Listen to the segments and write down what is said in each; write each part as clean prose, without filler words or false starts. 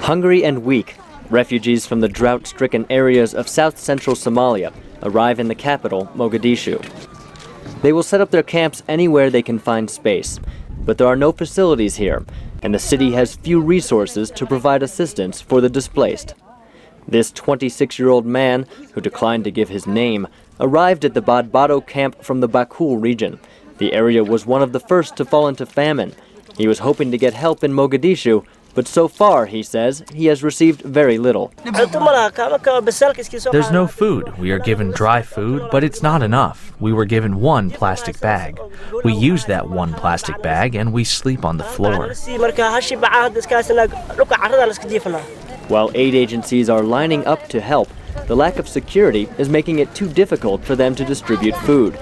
Hungry and weak, refugees from the drought-stricken areas of south-central Somalia arrive in the capital, Mogadishu. They will set up their camps anywhere they can find space, but there are no facilities here, and the city has few resources to provide assistance for the displaced. This 26-year-old man, who declined to give his name, arrived at the Badbado camp from the Bakul region. The area was one of the first to fall into famine. He was hoping to get help in Mogadishu, but so far, he says, he has received very little. There's no food. We are given dry food, but it's not enough. We were given one plastic bag. We use that one plastic bag and we sleep on the floor. While aid agencies are lining up to help, the lack of security is making it too difficult for them to distribute food.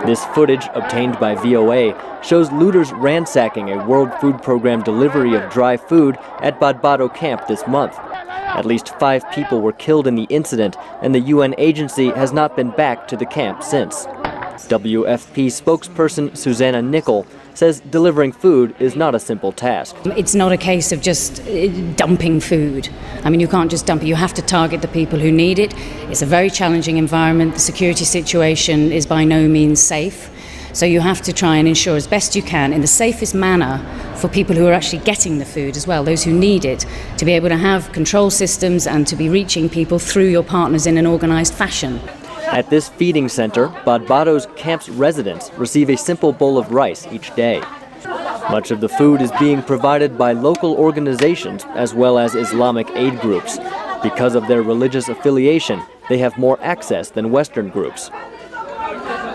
This footage, obtained by VOA, shows looters ransacking a World Food Program delivery of dry food at Badbado camp this month. At least 5 people were killed in the incident, and the UN agency has not been back to the camp since. WFP spokesperson Susanna Nickel says delivering food is not a simple task. It's not a case of just dumping food. I mean, you can't just dump it. You have to target the people who need it. It's a very challenging environment. The security situation is by no means safe. So you have to try and ensure as best you can in the safest manner for people who are actually getting the food as well, those who need it, to be able to have control systems and to be reaching people through your partners in an organized fashion. At this feeding center, Badbado's camp's residents receive a simple bowl of rice each day. Much of the food is being provided by local organizations as well as Islamic aid groups. Because of their religious affiliation, they have more access than Western groups.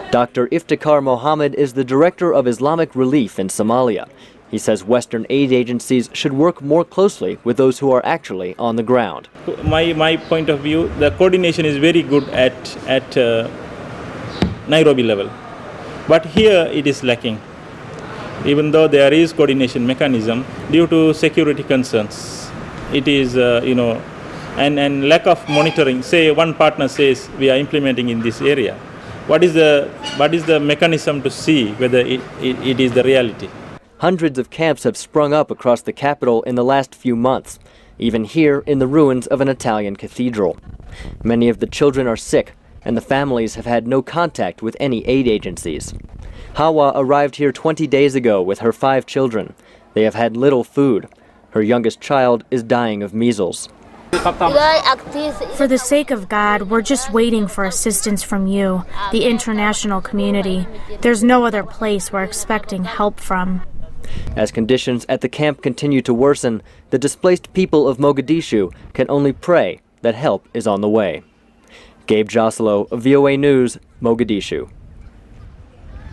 Dr. Iftikhar Mohammed is the director of Islamic Relief in Somalia. He says Western aid agencies should work more closely with those who are actually on the ground. My point of view, the coordination is very good at Nairobi level, but here it is lacking. Even though there is coordination mechanism, due to security concerns, it is and lack of monitoring. Say one partner says we are implementing in this area. What is the mechanism to see whether it is the reality? Hundreds of camps have sprung up across the capital in the last few months, even here in the ruins of an Italian cathedral. Many of the children are sick, and the families have had no contact with any aid agencies. Hawa arrived here 20 days ago with her 5 children. They have had little food. Her youngest child is dying of measles. For the sake of God, we're just waiting for assistance from you, the international community. There's no other place we're expecting help from. As conditions at the camp continue to worsen, the displaced people of Mogadishu can only pray that help is on the way. Gabe Joselow, VOA News, Mogadishu.